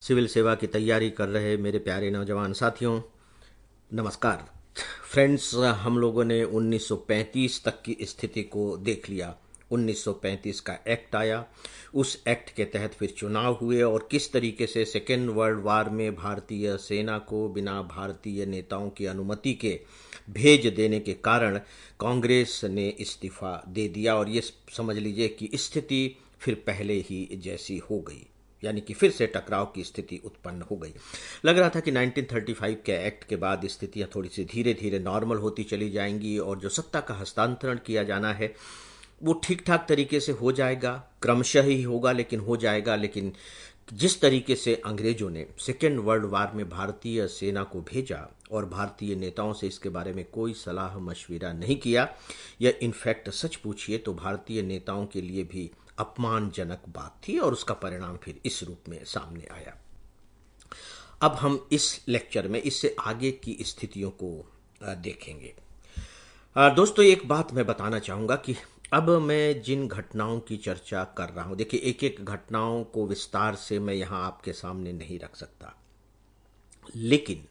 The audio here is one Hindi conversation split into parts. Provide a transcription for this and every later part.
सिविल सेवा की तैयारी कर रहे मेरे प्यारे नौजवान साथियों, नमस्कार। फ्रेंड्स, हम लोगों ने 1935 तक की स्थिति को देख लिया। 1935 का एक्ट आया। उस एक्ट के तहत फिर चुनाव हुए और किस तरीके से सेकेंड वर्ल्ड वार में भारतीय सेना को बिना भारतीय नेताओं की अनुमति के भेज देने के कारण कांग्रेस ने इस्तीफा दे दिया और ये समझ लीजिए कि स्थिति फिर पहले ही जैसी हो गई, यानी कि फिर से टकराव की स्थिति उत्पन्न हो गई। लग रहा था कि 1935 के एक्ट के बाद स्थितियां थोड़ी सी धीरे धीरे नॉर्मल होती चली जाएंगी और जो सत्ता का हस्तांतरण किया जाना है वो ठीक ठाक तरीके से हो जाएगा, क्रमशः ही होगा लेकिन हो जाएगा। लेकिन जिस तरीके से अंग्रेजों ने सेकेंड वर्ल्ड वार में भारतीय सेना को भेजा और भारतीय नेताओं से इसके बारे में कोई सलाह मशविरा नहीं किया, यह इनफैक्ट सच पूछिए तो भारतीय नेताओं के लिए भी अपमानजनक बात थी और उसका परिणाम फिर इस रूप में सामने आया। अब हम इस लेक्चर में इससे आगे की स्थितियों को देखेंगे। दोस्तों, एक बात मैं बताना चाहूँगा कि अब मैं जिन घटनाओं की चर्चा कर रहा हूँ, देखिए एक एक घटनाओं को विस्तार से मैं यहाँ आपके सामने नहीं रख सकता, लेकिन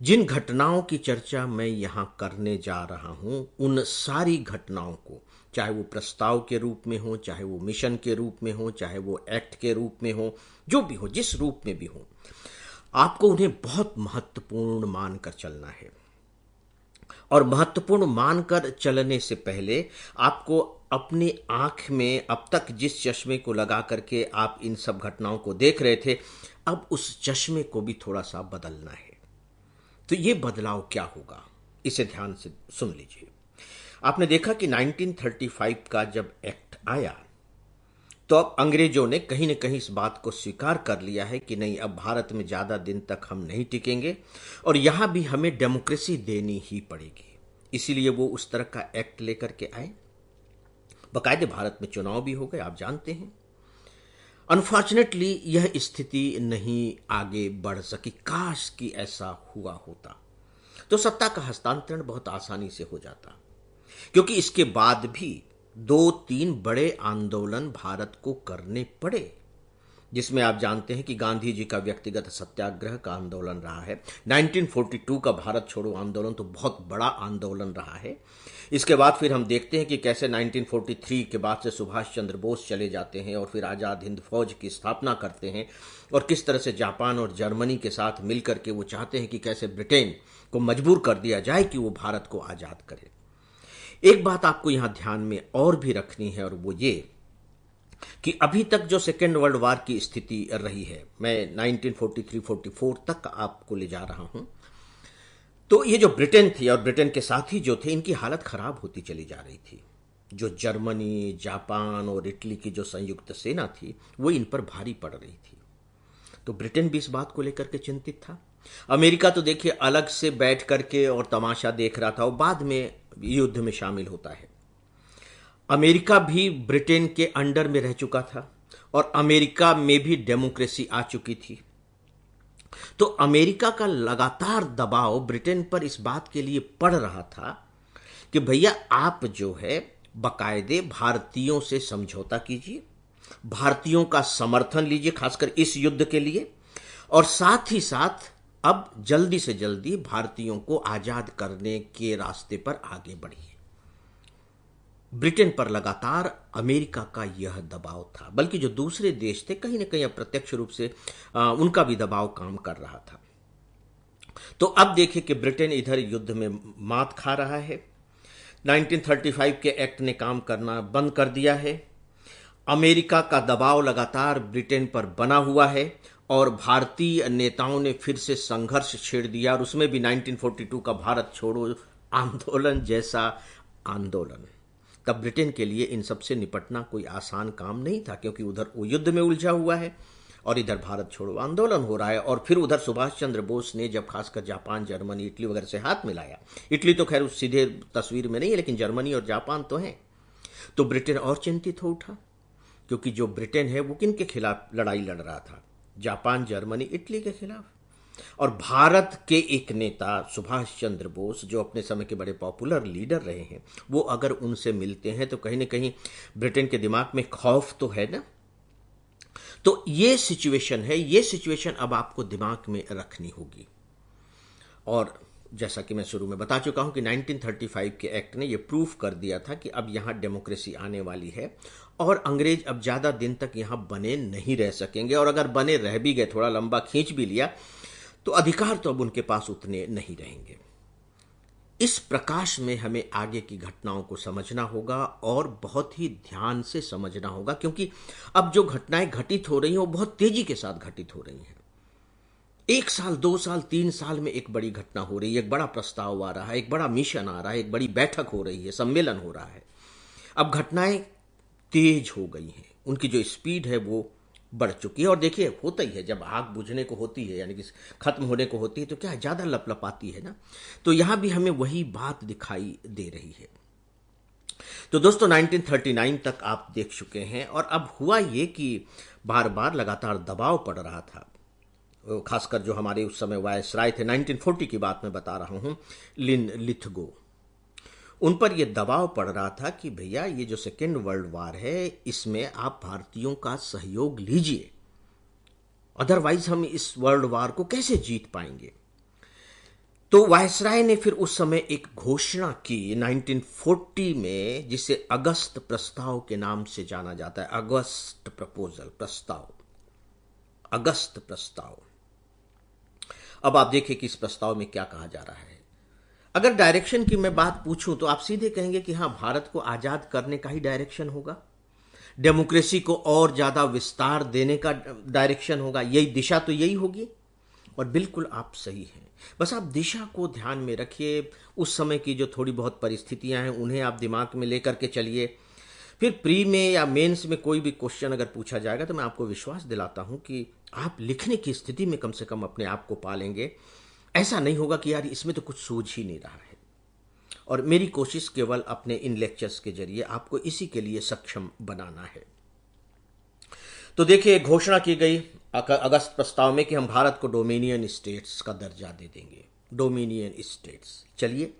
जिन घटनाओं की चर्चा मैं यहाँ करने जा रहा हूँ उन सारी घटनाओं को, चाहे वो प्रस्ताव के रूप में हो, चाहे वो मिशन के रूप में हो, चाहे वो एक्ट के रूप में हो, जो भी हो, जिस रूप में भी हो, आपको उन्हें बहुत महत्वपूर्ण मानकर चलना है। और महत्वपूर्ण मानकर चलने से पहले आपको अपनी आंख में अब तक जिस चश्मे को लगा करके आप इन सब घटनाओं को देख रहे थे, अब उस चश्मे को भी थोड़ा सा बदलना है। तो ये बदलाव क्या होगा, इसे ध्यान से सुन लीजिए। आपने देखा कि 1935 का जब एक्ट आया तो अब अंग्रेजों ने कहीं न कहीं इस बात को स्वीकार कर लिया है कि नहीं, अब भारत में ज़्यादा दिन तक हम नहीं टिकेंगे और यहाँ भी हमें डेमोक्रेसी देनी ही पड़ेगी। इसीलिए वो उस तरह का एक्ट लेकर के आए। बाकायदे भारत में चुनाव भी हो गए, आप जानते हैं। अनफॉर्चुनेटली यह स्थिति नहीं आगे बढ़ सकी। काश कि ऐसा हुआ होता तो सत्ता का हस्तांतरण बहुत आसानी से हो जाता, क्योंकि इसके बाद भी 2-3 बड़े आंदोलन भारत को करने पड़े, जिसमें आप जानते हैं कि गांधी जी का व्यक्तिगत सत्याग्रह का आंदोलन रहा है। 1942 का भारत छोड़ो आंदोलन तो बहुत बड़ा आंदोलन रहा है। इसके बाद फिर हम देखते हैं कि कैसे 1943 के बाद से सुभाष चंद्र बोस चले जाते हैं और फिर आज़ाद हिंद फौज की स्थापना करते हैं और किस तरह से जापान और जर्मनी के साथ मिलकर के वो चाहते हैं कि कैसे ब्रिटेन को मजबूर कर दिया जाए कि वो भारत को आज़ाद करे। एक बात आपको यहां ध्यान में और भी रखनी है और वो ये कि अभी तक जो सेकेंड वर्ल्ड वार की स्थिति रही है, मैं 1943-44 तक आपको ले जा रहा हूं, तो ये जो ब्रिटेन थी और ब्रिटेन के साथी जो थे, इनकी हालत खराब होती चली जा रही थी। जो जर्मनी, जापान और इटली की जो संयुक्त सेना थी वो इन पर भारी पड़ रही थी। तो ब्रिटेन भी इस बात को लेकर के चिंतित था। अमेरिका तो देखिए अलग से बैठ करके और तमाशा देख रहा था और बाद में युद्ध में शामिल होता है। अमेरिका भी ब्रिटेन के अंडर में रह चुका था और अमेरिका में भी डेमोक्रेसी आ चुकी थी। तो अमेरिका का लगातार दबाव ब्रिटेन पर इस बात के लिए पड़ रहा था कि भैया आप जो है बाकायदे भारतीयों से समझौता कीजिए, भारतीयों का समर्थन लीजिए, खासकर इस युद्ध के लिए, और साथ ही साथ अब जल्दी से जल्दी भारतीयों को आजाद करने के रास्ते पर आगे बढ़िए। ब्रिटेन पर लगातार अमेरिका का यह दबाव था, बल्कि जो दूसरे देश थे कहीं ना कहीं अप्रत्यक्ष रूप से उनका भी दबाव काम कर रहा था। तो अब देखिए कि ब्रिटेन इधर युद्ध में मात खा रहा है। 1935 के एक्ट ने काम करना बंद कर दिया है। अमेरिका का दबाव लगातार ब्रिटेन पर बना हुआ है और भारतीय नेताओं ने फिर से संघर्ष छेड़ दिया और उसमें भी 1942 का भारत छोड़ो आंदोलन जैसा आंदोलन। तब ब्रिटेन के लिए इन सब से निपटना कोई आसान काम नहीं था, क्योंकि उधर वो युद्ध में उलझा हुआ है और इधर भारत छोड़ो आंदोलन हो रहा है। और फिर उधर सुभाष चंद्र बोस ने जब खासकर जापान, जर्मनी, इटली वगैरह से हाथ मिलाया, इटली तो खैर उस सीधे तस्वीर में नहीं है, लेकिन जर्मनी और जापान तो हैं, तो ब्रिटेन और चिंतित हो उठा, क्योंकि जो ब्रिटेन है वो किन के खिलाफ लड़ाई लड़ रहा था? जापान, जर्मनी, इटली के खिलाफ। और भारत के एक नेता सुभाष चंद्र बोस, जो अपने समय के बड़े पॉपुलर लीडर रहे हैं, वो अगर उनसे मिलते हैं तो कहीं ना कहीं ब्रिटेन के दिमाग में खौफ तो है ना। तो ये सिचुएशन है, ये सिचुएशन अब आपको दिमाग में रखनी होगी। और जैसा कि मैं शुरू में बता चुका हूं कि 1935 के एक्ट ने यह प्रूफ कर दिया था कि अब यहां डेमोक्रेसी आने वाली है और अंग्रेज अब ज्यादा दिन तक यहां बने नहीं रह सकेंगे, और अगर बने रह भी गए, थोड़ा लंबा खींच भी लिया, तो अधिकार तो अब उनके पास उतने नहीं रहेंगे। इस प्रकाश में हमें आगे की घटनाओं को समझना होगा और बहुत ही ध्यान से समझना होगा, क्योंकि अब जो घटनाएं घटित हो रही हैं वो बहुत तेजी के साथ घटित हो रही हैं। 1 साल, 2 साल, 3 साल में एक बड़ी घटना हो रही है, एक बड़ा प्रस्ताव आ रहा है, एक बड़ा मिशन आ रहा है, एक बड़ी बैठक हो रही है, सम्मेलन हो रहा है। अब घटनाएं तेज हो गई हैं, उनकी जो स्पीड है वो बढ़ चुकी है। और देखिए, होता ही है, जब आग बुझने को होती है, यानी कि खत्म होने को होती है, तो क्या ज्यादा लपलपाती है ना। तो यहां भी हमें वही बात दिखाई दे रही है। तो दोस्तों, 1939 तक आप देख चुके हैं, और अब हुआ ये कि बार बार लगातार दबाव पड़ रहा था, खासकर जो हमारे उस समय वायसराय थे, 1940 की बात मैं बता रहा हूं, लिन लिथगो, उन पर यह दबाव पड़ रहा था कि भैया ये जो सेकेंड वर्ल्ड वार है, इसमें आप भारतीयों का सहयोग लीजिए, अदरवाइज हम इस वर्ल्ड वार को कैसे जीत पाएंगे। तो वायसराय ने फिर उस समय एक घोषणा की 1940 में, जिसे अगस्त प्रस्ताव के नाम से जाना जाता है। अगस्त प्रपोजल, प्रस्ताव, अगस्त प्रस्ताव। अब आप देखिए कि इस प्रस्ताव में क्या कहा जा रहा है। अगर डायरेक्शन की मैं बात पूछूं तो आप सीधे कहेंगे कि हां, भारत को आजाद करने का ही डायरेक्शन होगा, डेमोक्रेसी को और ज्यादा विस्तार देने का डायरेक्शन होगा, यही दिशा तो यही होगी। और बिल्कुल आप सही हैं, बस आप दिशा को ध्यान में रखिए, उस समय की जो थोड़ी बहुत परिस्थितियां हैं उन्हें आप दिमाग में लेकर के चलिए। फिर प्री में या मेंस में कोई भी क्वेश्चन अगर पूछा जाएगा तो मैं आपको विश्वास दिलाता हूं कि आप लिखने की स्थिति में कम से कम अपने आप को पालेंगे। ऐसा नहीं होगा कि यार इसमें तो कुछ सूझ ही नहीं रहा है। और मेरी कोशिश केवल अपने इन लेक्चर्स के जरिए आपको इसी के लिए सक्षम बनाना है। तो देखिए, घोषणा की गई अगस्त प्रस्ताव में कि हम भारत को डोमिनियन स्टेट्स का दर्जा दे देंगे। डोमिनियन स्टेट्स, चलिए,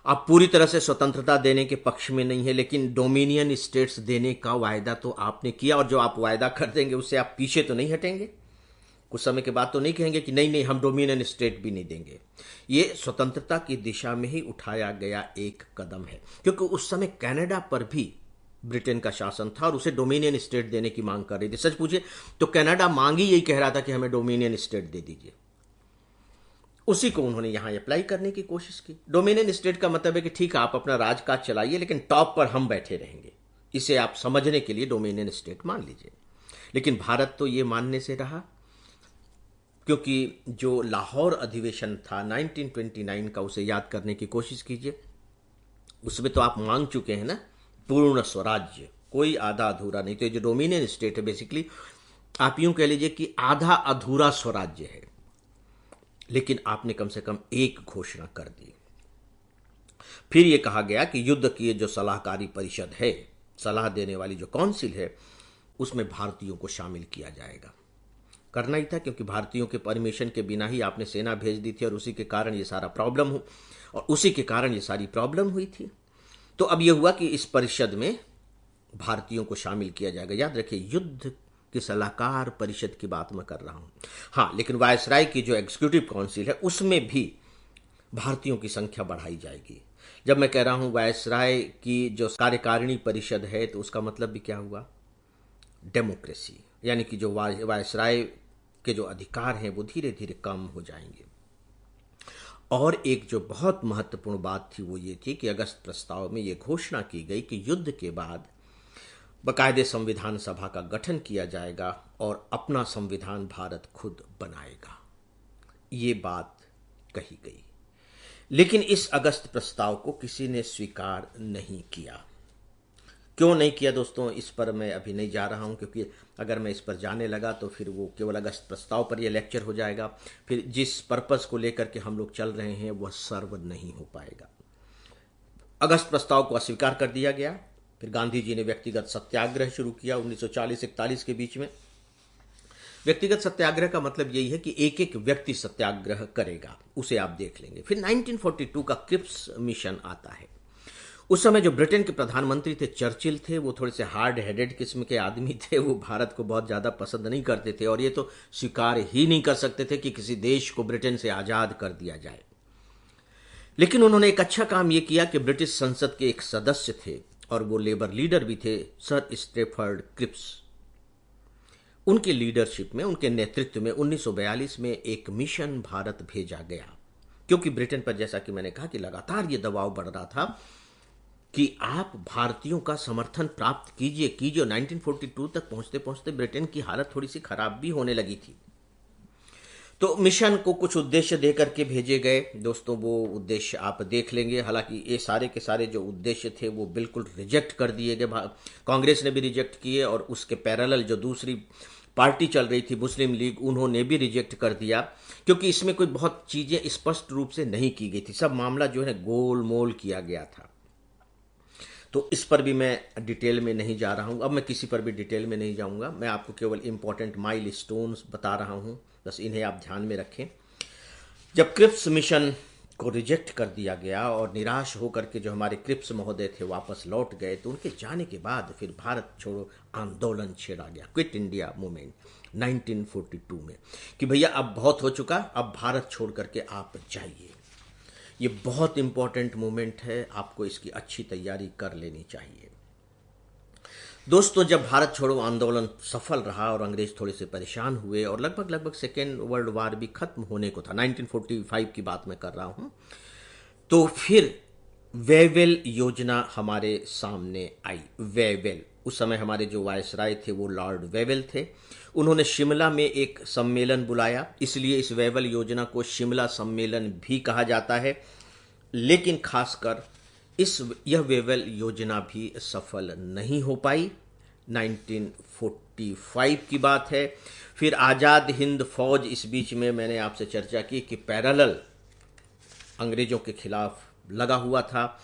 आप पूरी तरह से स्वतंत्रता देने के पक्ष में नहीं है, लेकिन डोमिनियन स्टेट्स देने का वायदा तो आपने किया, और जो आप वायदा कर देंगे उससे आप पीछे तो नहीं हटेंगे। कुछ समय के बाद तो नहीं कहेंगे कि नहीं नहीं, हम डोमिनियन स्टेट भी नहीं देंगे। ये स्वतंत्रता की दिशा में ही उठाया गया एक कदम है, क्योंकि उस समय कनाडा पर भी ब्रिटेन का शासन था और उसे डोमिनियन स्टेट देने की मांग कर रही थी। सच पूछिए तो कनाडा मांग ही यही कह रहा था कि हमें डोमिनियन स्टेट दे दीजिए। उसी को उन्होंने यहां अप्लाई करने की कोशिश की। डोमिनियन स्टेट का मतलब है कि ठीक है, आप अपना राजकाज चलाइए, लेकिन टॉप पर हम बैठे रहेंगे। इसे आप समझने के लिए डोमिनियन स्टेट मान लीजिए। लेकिन भारत तो ये मानने से रहा, क्योंकि जो लाहौर अधिवेशन था 1929 का, उसे याद करने की कोशिश कीजिए। उसमें तो आप मांग चुके हैं ना पूर्ण स्वराज्य, कोई आधा अधूरा नहीं। तो ये जो डोमिनियन स्टेट है, बेसिकली आप यूं कह लीजिए कि आधा अधूरा स्वराज्य है। लेकिन आपने कम से कम एक घोषणा कर दी। फिर यह कहा गया कि युद्ध की जो सलाहकारी परिषद है, सलाह देने वाली जो काउंसिल है, उसमें भारतीयों को शामिल किया जाएगा। करना ही था, क्योंकि भारतीयों के परमिशन के बिना ही आपने सेना भेज दी थी, और उसी के कारण ये सारा प्रॉब्लम हो, और उसी के कारण ये सारी प्रॉब्लम हुई थी। तो अब यह हुआ कि इस परिषद में भारतीयों को शामिल किया जाएगा। याद रखिए, युद्ध की सलाहकार परिषद की बात मैं कर रहा हूं। हाँ, लेकिन वायसराय की जो एग्जीक्यूटिव काउंसिल है, उसमें भी भारतीयों की संख्या बढ़ाई जाएगी। जब मैं कह रहा हूं वायसराय की जो कार्यकारिणी परिषद है, तो उसका मतलब भी क्या हुआ? डेमोक्रेसी, यानी कि जो वायसराय के जो अधिकार हैं वो धीरे धीरे कम हो जाएंगे। और एक जो बहुत महत्वपूर्ण बात थी वो ये थी कि अगस्त प्रस्ताव में ये घोषणा की गई कि युद्ध के बाद बाकायदे संविधान सभा का गठन किया जाएगा और अपना संविधान भारत खुद बनाएगा। ये बात कही गई। लेकिन इस अगस्त प्रस्ताव को किसी ने स्वीकार नहीं किया। क्यों नहीं किया दोस्तों, इस पर मैं अभी नहीं जा रहा हूं, क्योंकि अगर मैं इस पर जाने लगा तो फिर वो केवल अगस्त प्रस्ताव पर यह लेक्चर हो जाएगा। फिर जिस पर्पस को लेकर के हम लोग चल रहे हैं वह सर्व नहीं हो पाएगा। अगस्त प्रस्ताव को अस्वीकार कर दिया गया। फिर गांधी जी ने व्यक्तिगत सत्याग्रह शुरू किया 1940-41 के बीच में। व्यक्तिगत सत्याग्रह का मतलब यही है कि एक एक व्यक्ति सत्याग्रह करेगा, उसे आप देख लेंगे। फिर 1942 का क्रिप्स मिशन आता है। उस समय जो ब्रिटेन के प्रधानमंत्री थे चर्चिल थे, वो थोड़े से हार्ड हेडेड किस्म के आदमी थे। वो भारत को बहुत ज़्यादा पसंद नहीं करते थे और ये तो स्वीकार ही नहीं कर सकते थे कि किसी देश को ब्रिटेन से आज़ाद कर दिया जाए। लेकिन उन्होंने एक अच्छा काम ये किया कि ब्रिटिश संसद के एक सदस्य थे और वो लेबर लीडर भी थे, सर स्टेफर्ड क्रिप्स। उनके लीडरशिप में, उनके नेतृत्व में 1942 में एक मिशन भारत भेजा गया, क्योंकि ब्रिटेन पर, जैसा कि मैंने कहा, कि लगातार ये दबाव बढ़ रहा था कि आप भारतीयों का समर्थन प्राप्त कीजिए कीजिए। 1942 तक पहुंचते पहुंचते ब्रिटेन की हालत थोड़ी सी खराब भी होने लगी थी। तो मिशन को कुछ उद्देश्य देकर के भेजे गए। दोस्तों, वो उद्देश्य आप देख लेंगे। हालांकि ये सारे के सारे जो उद्देश्य थे वो बिल्कुल रिजेक्ट कर दिए गए। कांग्रेस ने भी रिजेक्ट किए और उसके पैरेलल जो दूसरी पार्टी चल रही थी, मुस्लिम लीग, उन्होंने भी रिजेक्ट कर दिया, क्योंकि इसमें कोई बहुत चीजें स्पष्ट रूप से नहीं की गई थी। सब मामला जो है गोल मोल किया गया था। तो इस पर भी मैं डिटेल में नहीं जा रहा हूं। अब मैं किसी पर भी डिटेल में नहीं जाऊंगा। मैं आपको केवल इंपॉर्टेंट माइल स्टोन्स बता रहा हूं, बस इन्हें आप ध्यान में रखें। जब क्रिप्स मिशन को रिजेक्ट कर दिया गया और निराश होकर के जो हमारे क्रिप्स महोदय थे वापस लौट गए, तो उनके जाने के बाद फिर भारत छोड़ो आंदोलन छेड़ा गया, क्विट इंडिया मूवमेंट 1942 में, कि भैया अब बहुत हो चुका, अब भारत छोड़ करके आप जाइए। ये बहुत इंपॉर्टेंट मूवमेंट है, आपको इसकी अच्छी तैयारी कर लेनी चाहिए। दोस्तों, जब भारत छोड़ो आंदोलन सफल रहा और अंग्रेज थोड़े से परेशान हुए और लगभग सेकेंड वर्ल्ड वार भी खत्म होने को था, 1945 की बात मैं कर रहा हूं, तो फिर वेवेल योजना हमारे सामने आई। वेवेल, उस समय हमारे जो वायसराय थे वो लॉर्ड वेवेल थे। उन्होंने शिमला में एक सम्मेलन बुलाया, इसलिए इस वेवेल योजना को शिमला सम्मेलन भी कहा जाता है। लेकिन खासकर यह वेवेल योजना भी सफल नहीं हो पाई। 1945 की बात है। फिर आज़ाद हिंद फौज, इस बीच में मैंने आपसे चर्चा की कि पैरेलल अंग्रेजों के खिलाफ लगा हुआ था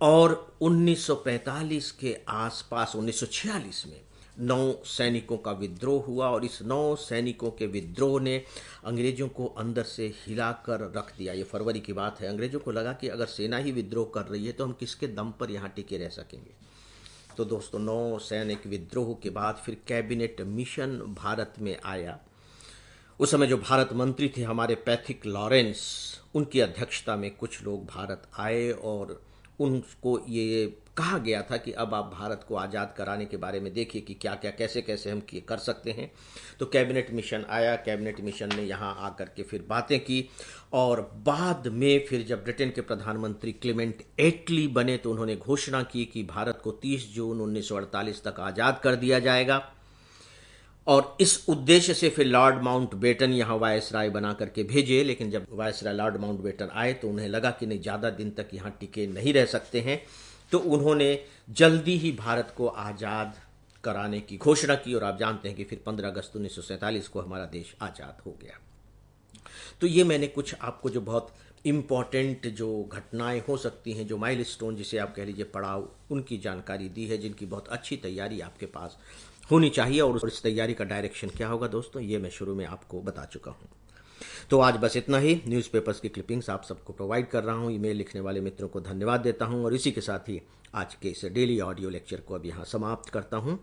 और 1945 के आसपास 1946 में 9 सैनिकों का विद्रोह हुआ और इस 9 सैनिकों के विद्रोह ने अंग्रेजों को अंदर से हिलाकर रख दिया। ये फरवरी की बात है। अंग्रेजों को लगा कि अगर सेना ही विद्रोह कर रही है तो हम किसके दम पर यहाँ टिके रह सकेंगे। तो दोस्तों, 9 सैनिक विद्रोह के बाद फिर कैबिनेट मिशन भारत में आया। उस समय जो भारत मंत्री थे हमारे पैथिक लॉरेंस, उनकी अध्यक्षता में कुछ लोग भारत आए और उनको ये कहा गया था कि अब आप भारत को आज़ाद कराने के बारे में देखिए कि क्या क्या कैसे कैसे हम कर सकते हैं। तो कैबिनेट मिशन आया। कैबिनेट मिशन ने यहाँ आकर के फिर बातें की और बाद में फिर जब ब्रिटेन के प्रधानमंत्री क्लेमेंट एटली बने तो उन्होंने घोषणा की कि भारत को 30 जून 1948 तक आज़ाद कर दिया जाएगा। और इस उद्देश्य से फिर लॉर्ड माउंटबेटन यहाँ वायसराय बना करके भेजे। लेकिन जब वायसराय लॉर्ड माउंटबेटन आए तो उन्हें लगा कि नहीं, ज़्यादा दिन तक यहाँ टिके नहीं रह सकते हैं, तो उन्होंने जल्दी ही भारत को आज़ाद कराने की घोषणा की। और आप जानते हैं कि फिर 15 अगस्त 1947 को हमारा देश आज़ाद हो गया। तो ये मैंने कुछ आपको जो बहुत इम्पॉर्टेंट जो घटनाएं हो सकती हैं, जो माइलस्टोन जिसे आप कह लीजिए, पड़ाव, उनकी जानकारी दी है, जिनकी बहुत अच्छी तैयारी आपके पास होनी चाहिए। और इस तैयारी का डायरेक्शन क्या होगा दोस्तों, ये मैं शुरू में आपको बता चुका हूँ। तो आज बस इतना ही। न्यूज़पेपर्स की क्लिपिंग्स आप सबको प्रोवाइड कर रहा हूँ। ईमेल लिखने वाले मित्रों को धन्यवाद देता हूँ और इसी के साथ ही आज के इस डेली ऑडियो लेक्चर को अब यहाँ समाप्त करता हूँ।